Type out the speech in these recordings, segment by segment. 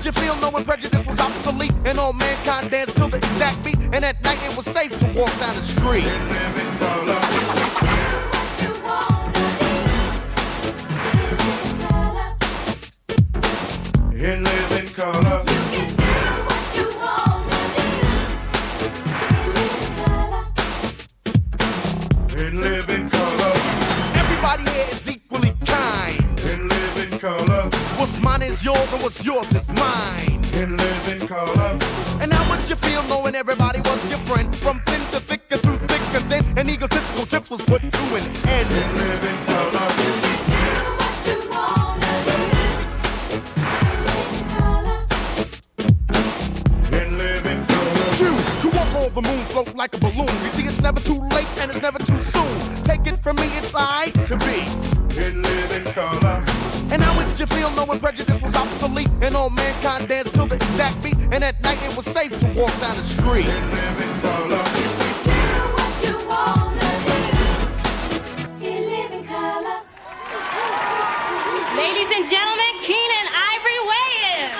you feel knowing prejudice was obsolete and all mankind danced till the exact beat? And at night it was safe to walk down the street. In living color. You can do what you wanna do. In living color. Everybody here is equally kind. In living color. What's mine is yours and what's yours is mine. In living color. And how would you feel knowing everybody was your friend? From thin to thick and through thick and thin, and egotistical trips was put to an end. In living color. You can do what you wanna do. In living color. You walk on the moon, float like a balloon. You see, it's never too late and it's never too soon. Take it from me, it's alright to be. In living color. And how would you feel knowing prejudice was obsolete and all mankind danced till the exact beat? And at night it was safe to walk down the street. In living color. You can do what you wanna do. You live in color. Ladies and gentlemen, Keenan Ivory Wayans.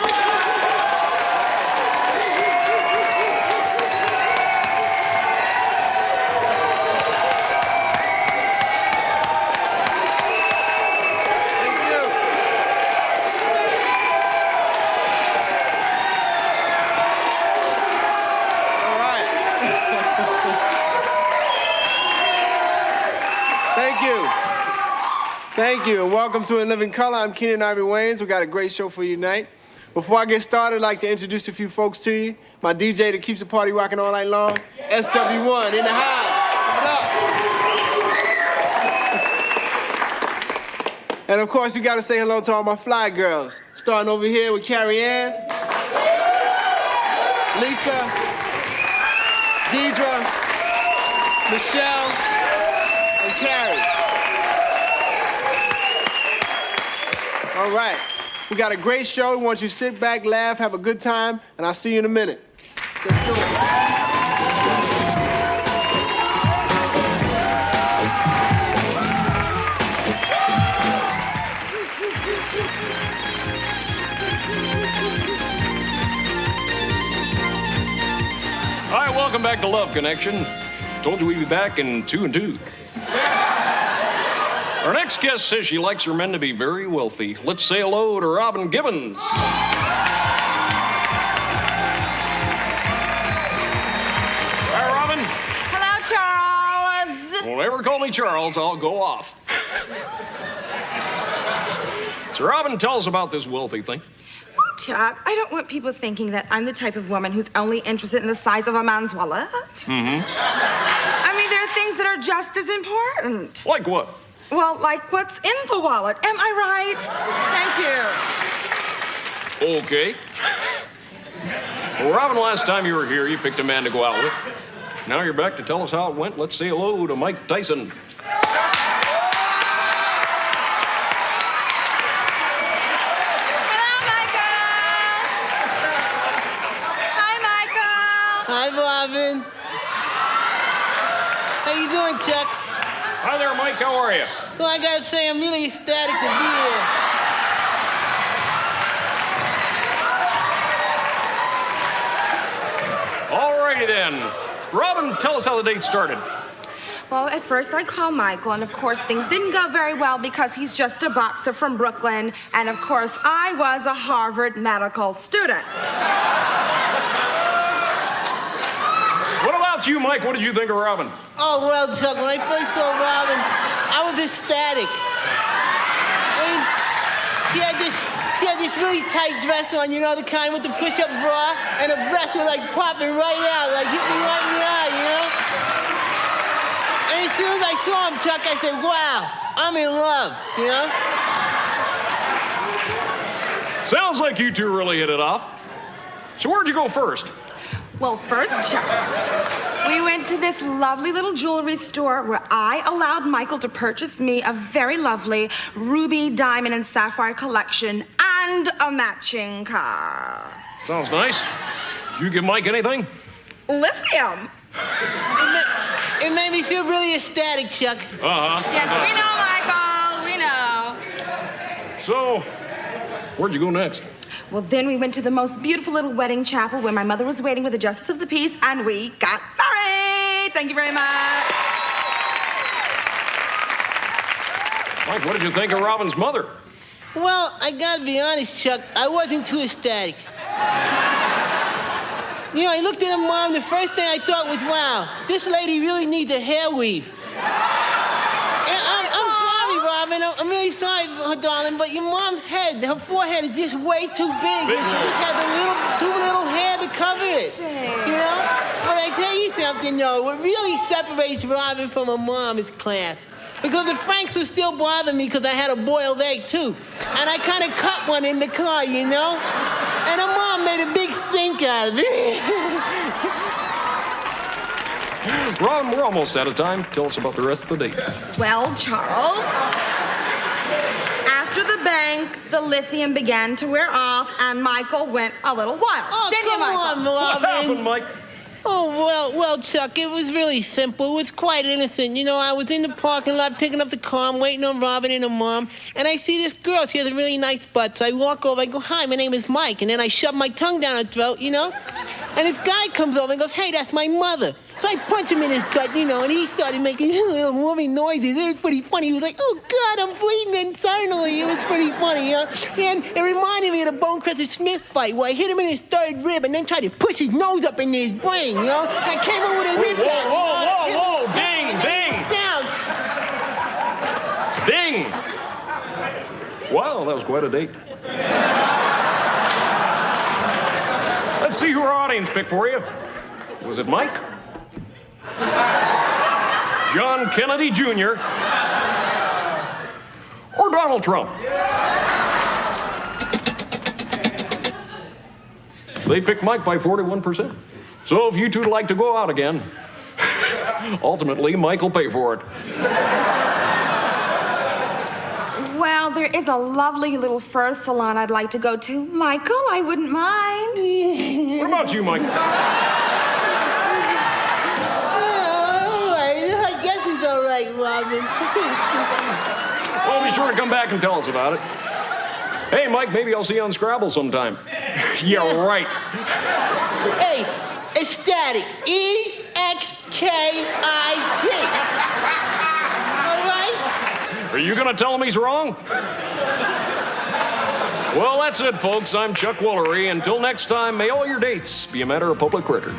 Thank you, and welcome to In Living Color. I'm Keenan Ivory Wayans. We got a great show for you tonight. Before I get started, I'd like to introduce a few folks to you. My DJ that keeps the party rocking all night long, SW1 in the house. What up? And of course, you got to say hello to all my fly girls. Starting over here with Carrie Ann, Lisa, Deidre, Michelle, and Carrie. All right, we got a great show. We want you to sit back, laugh, have a good time, and I'll see you in a minute. Let's do it. All right, welcome back to Love Connection. Told you we'd be back in 2 and 2. Our next guest says she likes her men to be very wealthy. Let's say hello to Robin Gibbons. Hi, Robin. Hello, Charles. Don't ever call me Charles, I'll go off. So, Robin, tell us about this wealthy thing. Well, Chuck, I don't want people thinking that I'm the type of woman who's only interested in the size of a man's wallet. Mm-hmm. I mean, there are things that are just as important. Like what? Well, like what's in the wallet. Am I right? Thank you. Okay. Well, Robin, last time you were here, you picked a man to go out with. Now you're back to tell us how it went. Let's say hello to Mike Tyson. Hello, Michael. Hi, Michael. Hi, Robin. How you doing, Chuck? Hi there, Mike. How are you? Well, I gotta say, I'm really ecstatic to be here. All righty then. Robin, tell us how the date started. Well, at first I called Michael, and of course things didn't go very well because he's just a boxer from Brooklyn, and of course I was a Harvard medical student. What about you, Mike? What did you think of Robin? Oh, well, Chuck, when I first saw Robin, I was ecstatic. I mean, she had this really tight dress on, you know, the kind with the push-up bra, and her breasts were like popping right out, like hit me right in the eye, you know? And as soon as I saw him, Chuck, I said, wow, I'm in love, you know? Sounds like you two really hit it off. So where'd you go first? Well, first, Chuck, we went to this lovely little jewelry store where I allowed Michael to purchase me a very lovely ruby, diamond, and sapphire collection and a matching car. Sounds nice. Did you give Mike anything? Lithium. It made me feel really ecstatic, Chuck. Uh-huh. Yes, we know, Michael. We know. So, where'd you go next? Well, then we went to the most beautiful little wedding chapel where my mother was waiting with the justice of the peace, and we got married. Thank you very much. Mike, what did you think of Robin's mother? Well, I gotta be honest, Chuck, I wasn't too ecstatic. You know, I looked at her mom, the first thing I thought was, wow, this lady really needs a hair weave. And I'm sorry, Robin, I'm really sorry, darling, but your mom's head, her forehead is just way too big. And she just has too little hair to cover it. You know? But I tell you something, though, what really separates Robin from her mom is class. Because the Franks would still bother me because I had a boiled egg, too. And I kind of cut one in the car, you know? And her mom made a big stink out of it. Ron, we're almost out of time. Tell us about the rest of the date. Well, Charles, after the bank, the lithium began to wear off, and Michael went a little wild. Oh, Didn't you, come Michael? on, What Robin. happened, Mike? Oh, well, Chuck, it was really simple. It was quite innocent. You know, I was in the parking lot picking up the car. I'm waiting on Robin and her mom. And I see this girl. She has a really nice butt. So I walk over. I go, hi, my name is Mike. And then I shove my tongue down her throat, you know? And this guy comes over and goes, hey, that's my mother. So I punch him in his gut, you know, and he started making little moving noises. It was pretty funny. He was like, oh, God, I'm bleeding internally. It was pretty funny, you know? And it reminded me of the Bonecrusher Smith fight where I hit him in his third rib and then tried to push his nose up into his brain, you know? I came in with a rib back. Whoa. Ding. Down. Ding. Wow, that was quite a date. Let's see who our audience picked for you. Was it Mike? John Kennedy Jr. or Donald Trump? They picked Mike by 41%. So if you two would like to go out again, ultimately Mike will pay for it. Well, there is a lovely little fur salon I'd like to go to. Michael, I wouldn't mind. What about you, Mike? I guess it's all right, Robin. Well, be sure to come back and tell us about it. Hey, Mike, maybe I'll see you on Scrabble sometime. Yeah, right. Hey, ecstatic. E-X-K-I-T. All right? Are you going to tell him he's wrong? Well, that's it, folks. I'm Chuck Woolery. Until next time, may all your dates be a matter of public record.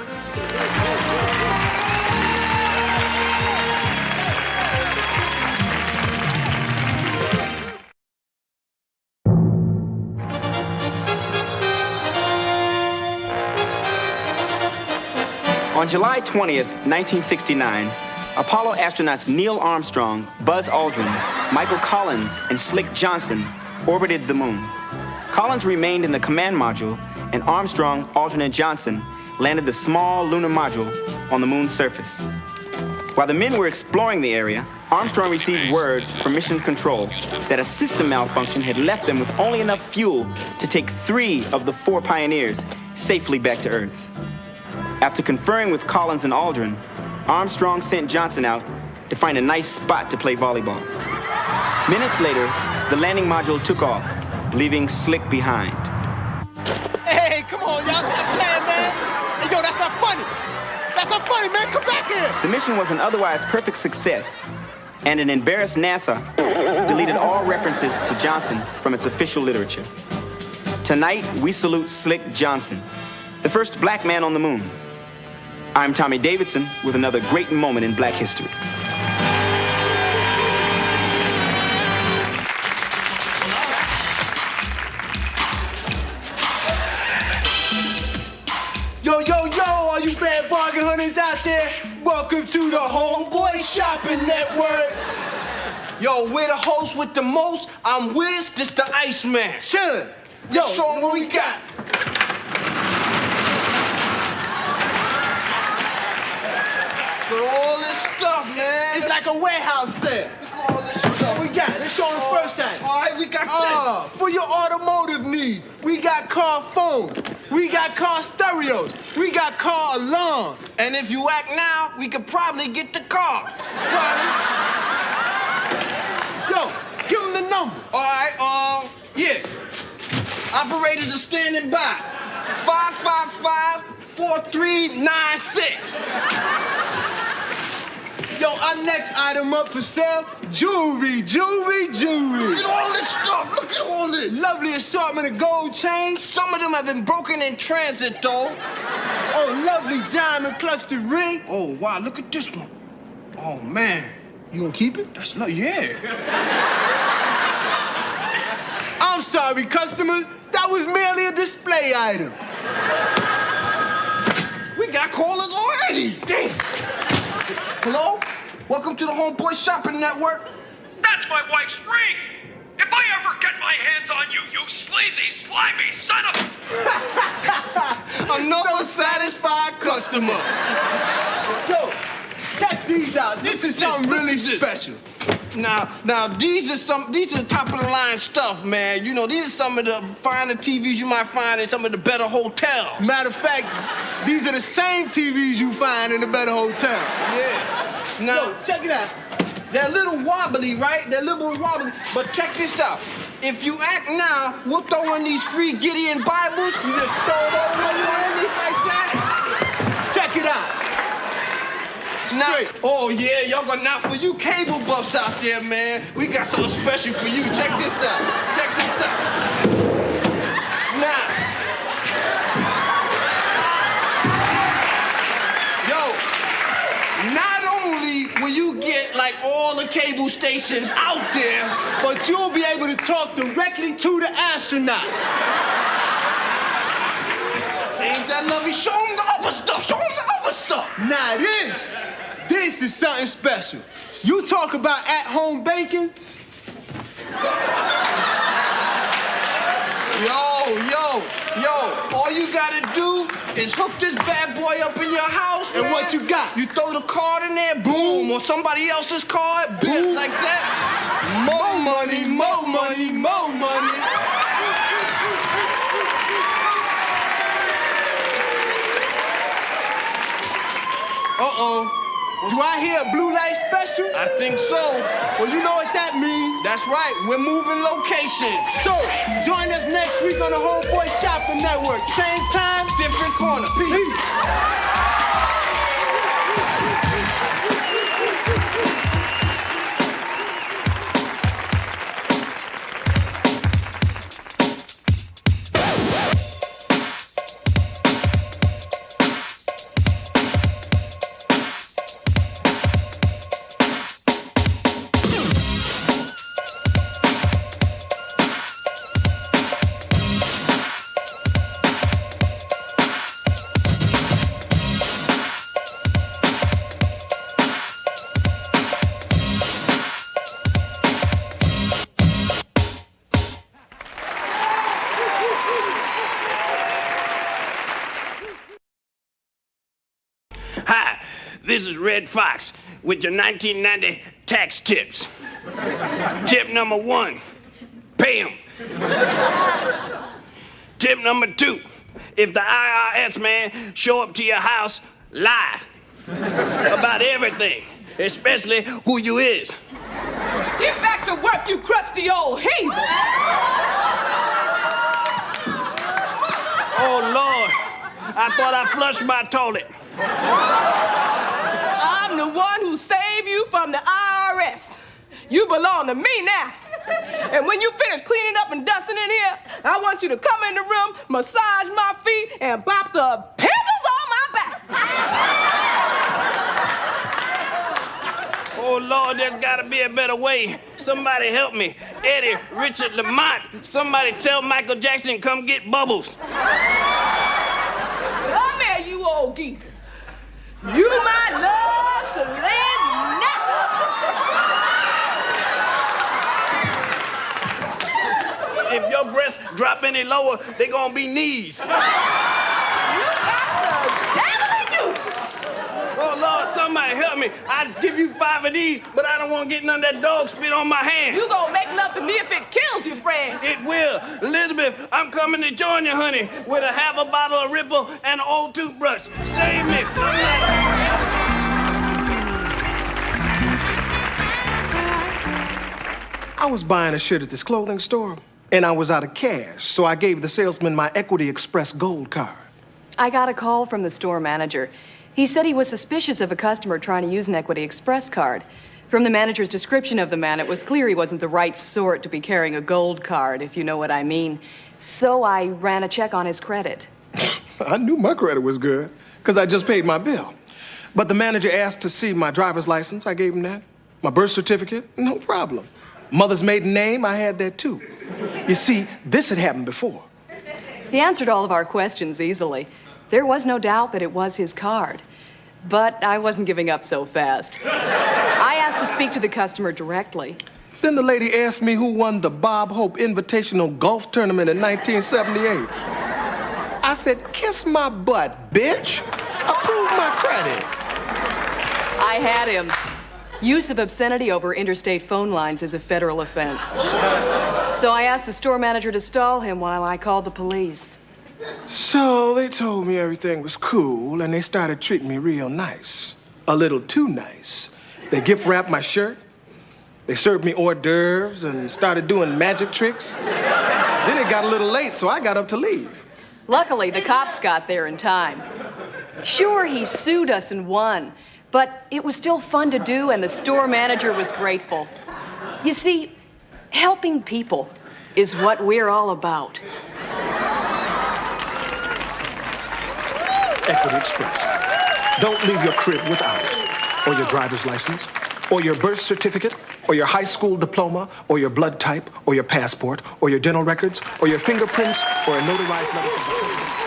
On July 20th, 1969, Apollo astronauts Neil Armstrong, Buzz Aldrin, Michael Collins, and Slick Johnson orbited the moon. Collins remained in the command module, and Armstrong, Aldrin, and Johnson landed the small lunar module on the moon's surface. While the men were exploring the area, Armstrong received word from Mission Control that a system malfunction had left them with only enough fuel to take 3 of the 4 pioneers safely back to Earth. After conferring with Collins and Aldrin, Armstrong sent Johnson out to find a nice spot to play volleyball. Minutes later, the landing module took off, leaving Slick behind. Hey, come on, y'all stop playing, man. Hey, yo, that's not funny. That's not funny, man. Come back here. The mission was an otherwise perfect success, and an embarrassed NASA deleted all references to Johnson from its official literature. Tonight, we salute Slick Johnson, the first black man on the moon. I'm Tommy Davidson with another great moment in black history. Yo, all you bad bargain hunters out there, welcome to the Homeboy Shopping Network. Yo, we're the host with the most. I'm Wiz, this the Iceman. Chillin'. Yo, show 'em what we got. For all this stuff, man. It's like a warehouse sale. All this stuff we got. Let's show them first time. All right, we got this. For your automotive needs, we got car phones. We got car stereos. We got car alarms. And if you act now, we could probably get the car. Yo, give them the number. All right, yeah. Operators are standing by. 555-4396. Yo, our next item up for sale, jewelry. Look at all this stuff. Look at all this. Lovely assortment of gold chains. Some of them have been broken in transit, though. Oh, lovely diamond clustered ring. Oh, wow, look at this one. Oh, man. You gonna keep it? That's not, yeah. I'm sorry, customers. That was merely a display item. We got callers already. This. Hello? Welcome to the Homeboy Shopping Network. That's my wife's ring. If I ever get my hands on you, you sleazy, slimy son of... Another satisfied customer. Yo, check these out. This is something really special. Now, these are top of the line stuff, man. You know, these are some of the finer TVs you might find in some of the better hotels. Matter of fact, these are the same TVs you find in a better hotel. Yeah. Now, Yo, check it out. they're a little wobbly, right? They're a little wobbly. But check this out. If you act now, we'll throw in these free Gideon Bibles. You just throw it over like that. Check it out. Now, Straight. oh yeah, y'all got now for you cable buffs out there, man. We got something special for you. Check this out. Check this out. Now, yo, not only will you get like all the cable stations out there, But you'll be able to talk directly to the astronauts. ain't that lovely? Show them the other stuff. Show them the other stuff. Now this is something special. You talk about at-home baking. Yo, all you gotta do is hook this bad boy up in your house, And man. what you got? You throw the card in there, boom, or somebody else's card, boom, like that. More money, more money, more money. Uh-oh. Do I hear a blue light special? I think so. Well, you know what that means. That's right, we're moving location. So, join us next week on the Homeboy Shopping Network. Same time, Different corner. peace. Hi, this is Red Fox with your 1990 tax tips. Tip number 1, pay them. Tip number 2, if the IRS man show up to your house, lie about everything, especially who you is. Get back to work, you crusty old heathen! Oh, Lord, I thought I flushed my toilet. I'm the one who saved you from the IRS. You belong to me now. And when you finish cleaning up and dusting in here, I want you to come in the room, massage my feet, and bop the pimples on my back. Oh, Lord, there's gotta be a better way. Somebody help me. Eddie, Richard, Lamont, somebody tell Michael Jackson come get Bubbles. Come here, you old geezer. You might love Celine now. If your breasts drop any lower, they gonna be knees. You got the devil in you. Oh, Lord, somebody help me. I'd give you 5 of these, but I don't want to get none of that dog spit on my hand. You gonna make love to me if it kills you, friend. It will. Elizabeth, I'm coming to join you, honey, with a half a bottle of Ripple and an old toothbrush. Save me. I was buying a shirt at this clothing store. and I was out of cash, so I gave the salesman my Equity Express Gold card. I got a call from the store manager. He said he was suspicious of a customer trying to use an Equity Express card. From the manager's description of the man, it was clear he wasn't the right sort to be carrying a gold card, if you know what I mean. So I ran a check on his credit. I knew my credit was good, because I just paid my bill. But the manager asked to see my driver's license. I gave him that. My birth certificate, no problem. Mother's maiden name, I had that too. You see, this had happened before. He answered all of our questions easily. There was no doubt that it was his card. But I wasn't giving up so fast. I asked to speak to the customer directly. Then the lady asked me who won the Bob Hope Invitational Golf Tournament in 1978. I said, kiss my butt, bitch. Approve my credit. I had him. Use of obscenity over interstate phone lines is a federal offense. So I asked the store manager to stall him while I called the police. So they told me everything was cool, and they started treating me real nice. A little too nice. They gift wrapped my shirt. They served me hors d'oeuvres and started doing magic tricks. Then it got a little late, so I got up to leave. Luckily, the cops got there in time. Sure, he sued us and won, but it was still fun to do, and the store manager was grateful. You see, helping people is what we're all about. Equity Express. Don't leave your crib without it, or your driver's license, or your birth certificate, or your high school diploma, or your blood type, or your passport, or your dental records, or your fingerprints, or a notarized letter from the president.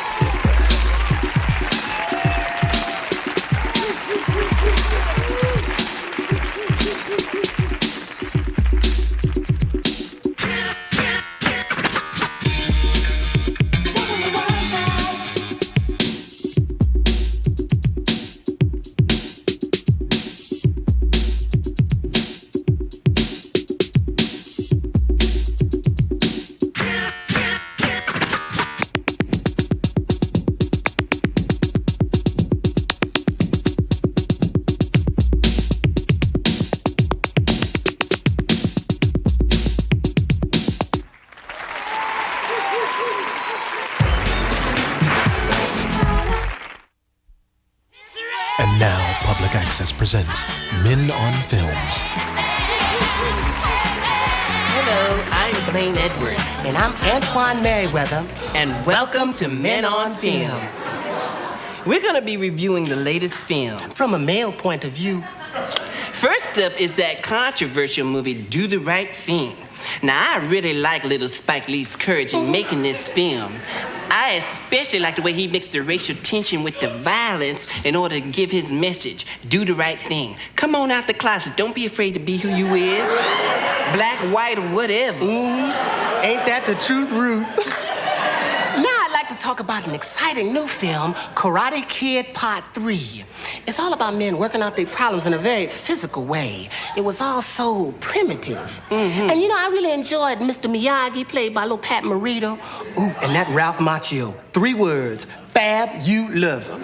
And now, Public Access presents Men on Films. Hello, I'm Blaine Edwards. And I'm Antoine Merriweather. And welcome to Men on Films. We're going to be reviewing the latest film from a male point of view. First up is that controversial movie, Do the Right Thing. Now, I really like little Spike Lee's courage in making this film. I especially like the way he mixed the racial tension with the violence in order to give his message. Do the right thing. Come on out the closet. Don't be afraid to be who you is. Black, white, or whatever. Ain't that the truth, Ruth? Now I'd like to talk about an exciting new film, Karate Kid Part 3. It's all about men working out their problems in a very physical way. It was all so primitive. And you know, I really enjoyed Mr. Miyagi, played by little Pat Morita. Ooh, and that Ralph Macchio. 3 words, fabulous. Boy,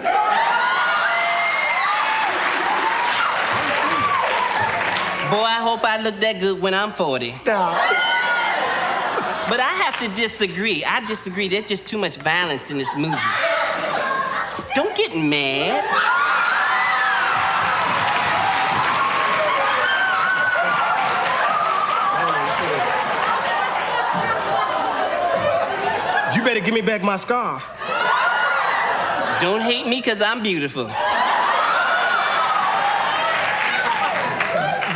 I hope I look that good when I'm 40. Stop. But I have to disagree. I disagree. There's just too much violence in this movie. Don't get mad. You better give me back my scarf. Don't hate me because I'm beautiful.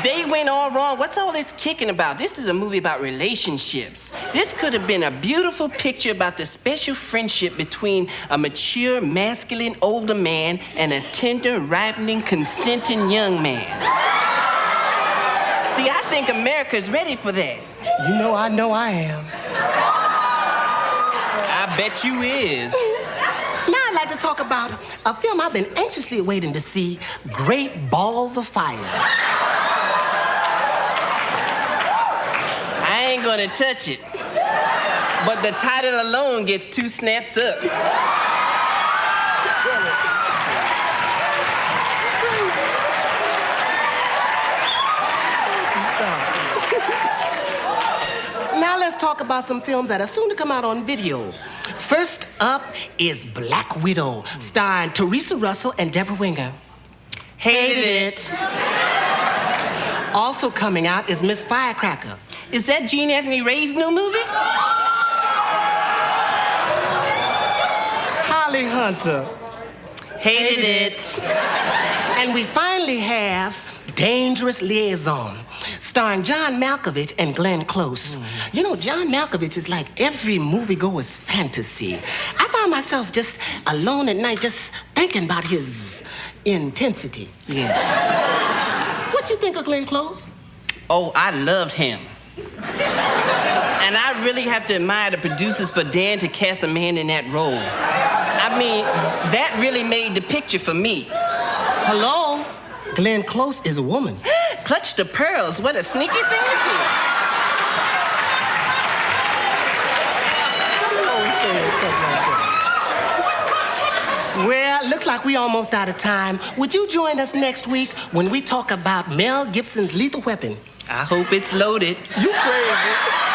They went all wrong. What's all this kicking about? This is a movie about relationships. This could have been a beautiful picture about the special friendship between a mature, masculine, older man and a tender, ripening, consenting young man. See, I think America's ready for that. You know I am. I bet you is. Now I'd like to talk about a film I've been anxiously waiting to see, Great Balls of Fire. I ain't gonna touch it. But the title alone gets 2 snaps up. Now let's talk about some films that are soon to come out on video. First up is Black Widow, starring Teresa Russell and Deborah Winger. Hated it. Also coming out is Miss Firecracker. Is that Gene Anthony Ray's new movie? Holly Hunter. Hated it. And we finally have Dangerous Liaison, starring John Malkovich and Glenn Close. You know, John Malkovich is like every moviegoer's fantasy. I found myself just alone at night just thinking about his intensity. Yeah. What you think of Glenn Close? Oh, I loved him. And I really have to admire the producers for daring to cast a man in that role. I mean, that really made the picture for me. Hello? Glenn Close is a woman. Clutch the pearls. What a sneaky thing to do. Well, looks like we almost out of time. Would you join us next week when we talk about Mel Gibson's Lethal Weapon? I hope it's loaded. You crazy.